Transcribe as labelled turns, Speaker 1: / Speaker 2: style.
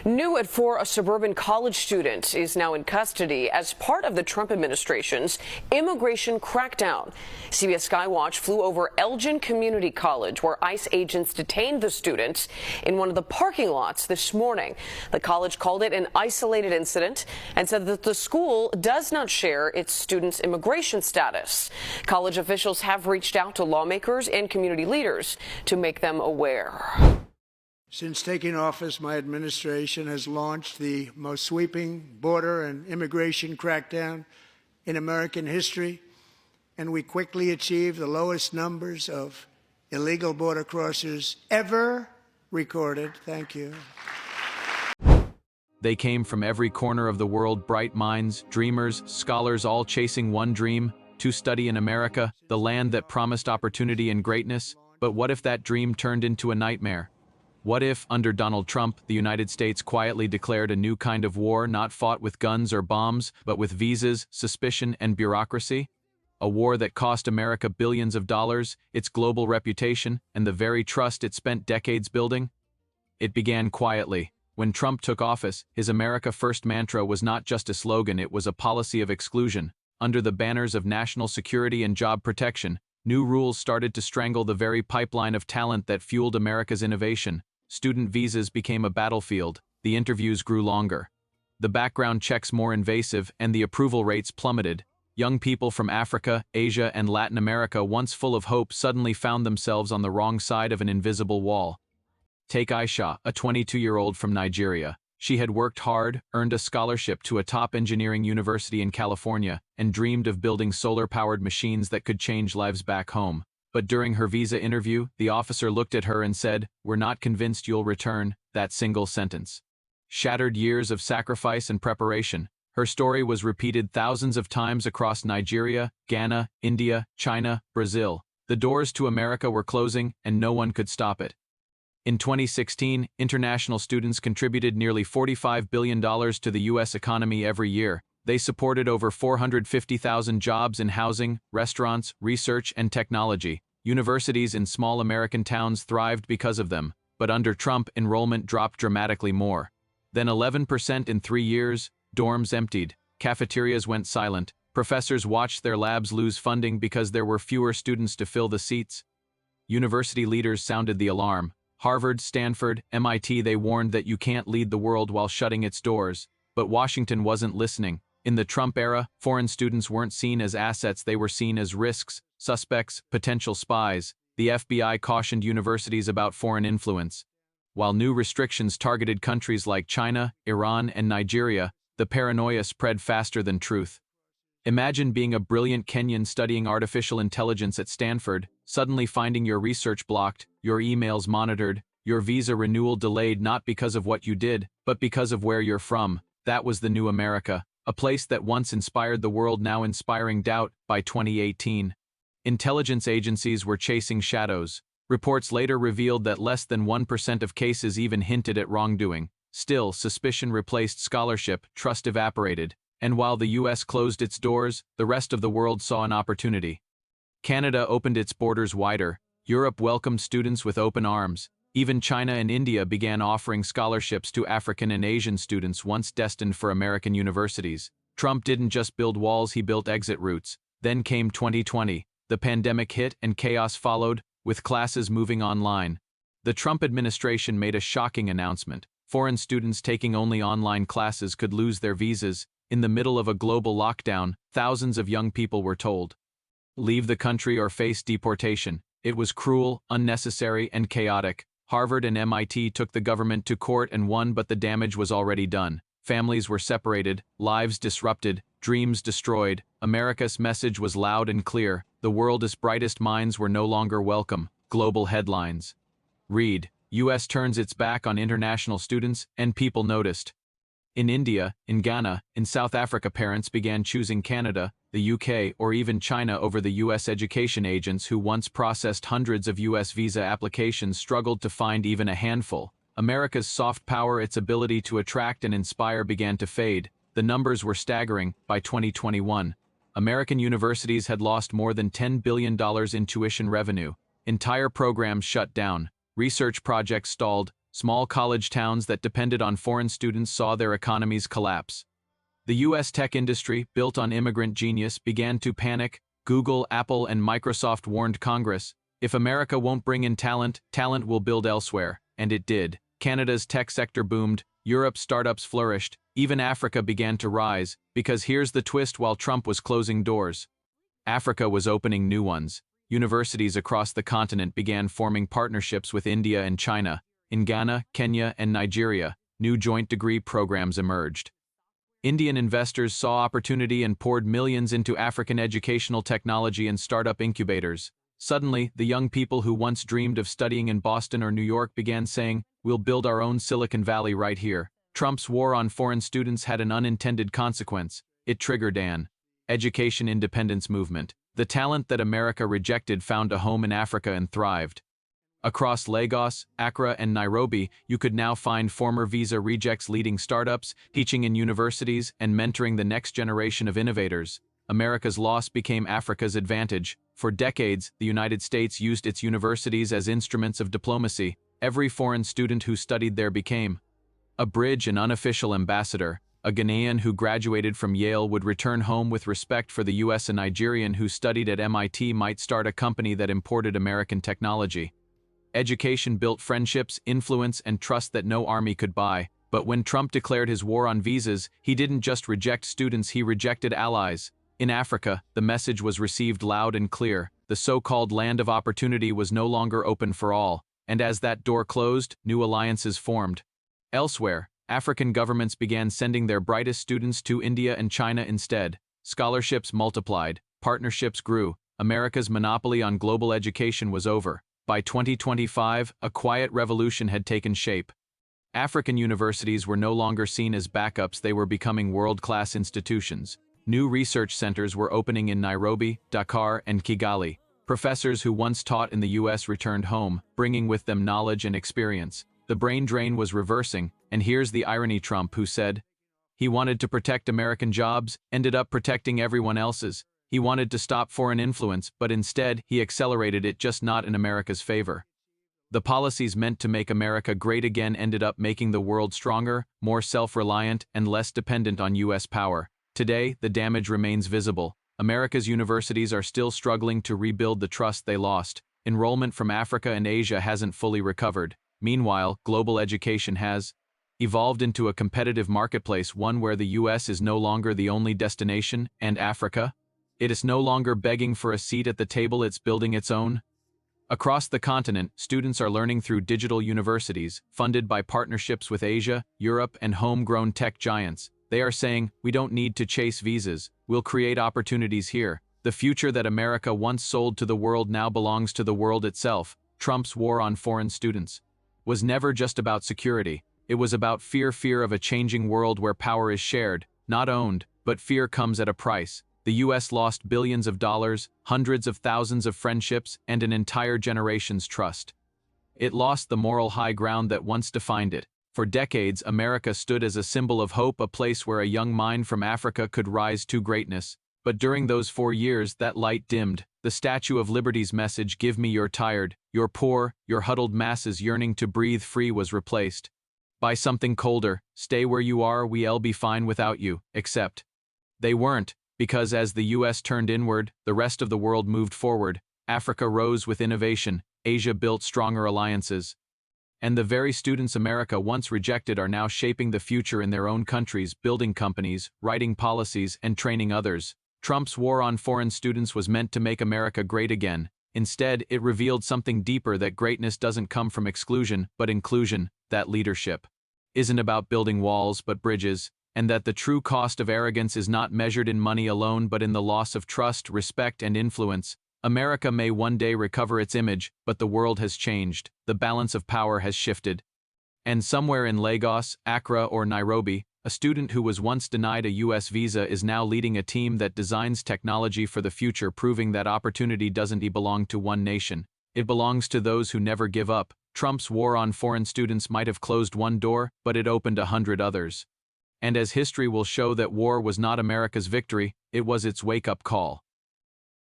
Speaker 1: New at 4, a suburban college student is now in custody as part of the Trump administration's immigration crackdown. CBS Skywatch flew over Elgin Community College, where ICE agents detained the student in one of the parking lots this morning. The college called it an isolated incident and said that the school does not share its students' immigration status. College officials have reached out to lawmakers and community leaders to make them aware.
Speaker 2: Since taking office, my administration has launched the most sweeping border and immigration crackdown in American history, and we quickly achieved the lowest numbers of illegal border crossers ever recorded. Thank you.
Speaker 3: They came from every corner of the world, bright minds, dreamers, scholars, all chasing one dream, to study in America, the land that promised opportunity and greatness. But what if that dream turned into a nightmare? What if, under Donald Trump, the United States quietly declared a new kind of war, not fought with guns or bombs, but with visas, suspicion, and bureaucracy? A war that cost America billions of dollars, its global reputation, and the very trust it spent decades building? It began quietly. When Trump took office, his America First mantra was not just a slogan, it was a policy of exclusion. Under the banners of national security and job protection, new rules started to strangle the very pipeline of talent that fueled America's innovation. Student visas became a battlefield, the interviews grew longer. The background checks more invasive, and the approval rates plummeted. Young people from Africa, Asia, and Latin America, once full of hope, suddenly found themselves on the wrong side of an invisible wall. Take Aisha, a 22-year-old from Nigeria. She had worked hard, earned a scholarship to a top engineering university in California, and dreamed of building solar-powered machines that could change lives back home. But during her visa interview, the officer looked at her and said, "We're not convinced you'll return." That single sentence shattered years of sacrifice and preparation. Her story was repeated thousands of times across Nigeria, Ghana, India, China, Brazil. The doors to America were closing, and no one could stop it. In 2016, international students contributed nearly $45 billion to the U.S. economy every year. They supported over 450,000 jobs in housing, restaurants, research, and technology. Universities in small American towns thrived because of them, but under Trump, enrollment dropped dramatically more. Then 11% in 3 years, dorms emptied, cafeterias went silent, professors watched their labs lose funding because there were fewer students to fill the seats. University leaders sounded the alarm. Harvard, Stanford, MIT, they warned that you can't lead the world while shutting its doors. But Washington wasn't listening. In the Trump era, foreign students weren't seen as assets, they were seen as risks, suspects, potential spies. The FBI cautioned universities about foreign influence. While new restrictions targeted countries like China, Iran, and Nigeria, the paranoia spread faster than truth. Imagine being a brilliant Kenyan studying artificial intelligence at Stanford, suddenly finding your research blocked, your emails monitored, your visa renewal delayed not because of what you did, but because of where you're from. That was the new America. A place that once inspired the world now inspiring doubt. By 2018, intelligence agencies were chasing shadows. Reports later revealed that less than 1% of cases even hinted at wrongdoing. Still, suspicion replaced scholarship, trust evaporated, and while the U.S. closed its doors, the rest of the world saw an opportunity. Canada opened its borders wider. Europe welcomed students with open arms. Even China and India began offering scholarships to African and Asian students once destined for American universities. Trump didn't just build walls, he built exit routes. Then came 2020. The pandemic hit and chaos followed, with classes moving online. The Trump administration made a shocking announcement. Foreign students taking only online classes could lose their visas. In the middle of a global lockdown, thousands of young people were told, "Leave the country or face deportation." It was cruel, unnecessary, and chaotic. Harvard and MIT took the government to court and won, but the damage was already done. Families were separated, lives disrupted, dreams destroyed. America's message was loud and clear. The world's brightest minds were no longer welcome. Global headlines. Read, U.S. turns its back on international students, and people noticed. In India, in Ghana, in South Africa, parents began choosing Canada, the UK, or even China over the U.S. education agents who once processed hundreds of U.S. visa applications struggled to find even a handful. America's soft power, its ability to attract and inspire, began to fade. The numbers were staggering. By 2021, American universities had lost more than $10 billion in tuition revenue. Entire programs shut down. Research projects stalled. Small college towns that depended on foreign students saw their economies collapse. The U.S. tech industry, built on immigrant genius, began to panic. Google, Apple, and Microsoft warned Congress, if America won't bring in talent, talent will build elsewhere. And it did. Canada's tech sector boomed, Europe's startups flourished, even Africa began to rise, because here's the twist: while Trump was closing doors, Africa was opening new ones. Universities across the continent began forming partnerships with India and China. In Ghana, Kenya, and Nigeria, new joint degree programs emerged. Indian investors saw opportunity and poured millions into African educational technology and startup incubators. Suddenly, the young people who once dreamed of studying in Boston or New York began saying, "We'll build our own Silicon Valley right here." Trump's war on foreign students had an unintended consequence. It triggered an education independence movement. The talent that America rejected found a home in Africa and thrived. Across Lagos, Accra, and Nairobi, you could now find former visa rejects leading startups, teaching in universities, and mentoring the next generation of innovators. America's loss became Africa's advantage. For decades, the United States used its universities as instruments of diplomacy. Every foreign student who studied there became a bridge, an unofficial ambassador. A Ghanaian who graduated from Yale would return home with respect for the U.S. A Nigerian who studied at MIT might start a company that imported American technology. Education built friendships, influence, and trust that no army could buy. But when Trump declared his war on visas, he didn't just reject students, he rejected allies. In Africa, the message was received loud and clear. The so-called land of opportunity was no longer open for all, and as that door closed, new alliances formed. Elsewhere, African governments began sending their brightest students to India and China instead. Scholarships multiplied, partnerships grew. America's monopoly on global education was over. By 2025, a quiet revolution had taken shape. African universities were no longer seen as backups, they were becoming world-class institutions. New research centers were opening in Nairobi, Dakar, and Kigali. Professors who once taught in the U.S. returned home, bringing with them knowledge and experience. The brain drain was reversing, and here's the irony: Trump, who said he wanted to protect American jobs, ended up protecting everyone else's. He wanted to stop foreign influence, but instead, he accelerated it, just not in America's favor. The policies meant to make America great again ended up making the world stronger, more self-reliant, and less dependent on U.S. power. Today, the damage remains visible. America's universities are still struggling to rebuild the trust they lost. Enrollment from Africa and Asia hasn't fully recovered. Meanwhile, global education has evolved into a competitive marketplace, one where the U.S. is no longer the only destination, and Africa? It is no longer begging for a seat at the table, it's building its own. Across the continent, students are learning through digital universities, funded by partnerships with Asia, Europe, and homegrown tech giants. They are saying, we don't need to chase visas, we'll create opportunities here. The future that America once sold to the world now belongs to the world itself. Trump's war on foreign students was never just about security. It was about fear of a changing world where power is shared, not owned, but fear comes at a price. The U.S. lost billions of dollars, hundreds of thousands of friendships, and an entire generation's trust. It lost the moral high ground that once defined it. For decades, America stood as a symbol of hope, a place where a young mind from Africa could rise to greatness. But during those 4 years, that light dimmed. The Statue of Liberty's message, "Give me your tired, your poor, your huddled masses yearning to breathe free," was replaced by something colder. "Stay where you are, we'll be fine without you." Except they weren't, because as the U.S. turned inward, the rest of the world moved forward. Africa rose with innovation, Asia built stronger alliances. And the very students America once rejected are now shaping the future in their own countries, building companies, writing policies, and training others. Trump's war on foreign students was meant to make America great again. Instead, it revealed something deeper: that greatness doesn't come from exclusion, but inclusion, that leadership isn't about building walls, but bridges, and that the true cost of arrogance is not measured in money alone, but in the loss of trust, respect, and influence. America may one day recover its image, but the world has changed. The balance of power has shifted. And somewhere in Lagos, Accra, or Nairobi, a student who was once denied a U.S. visa is now leading a team that designs technology for the future, proving that opportunity doesn't belong to one nation. It belongs to those who never give up. Trump's war on foreign students might have closed one door, but it opened 100 others. And as history will show, that war was not America's victory, it was its wake-up call.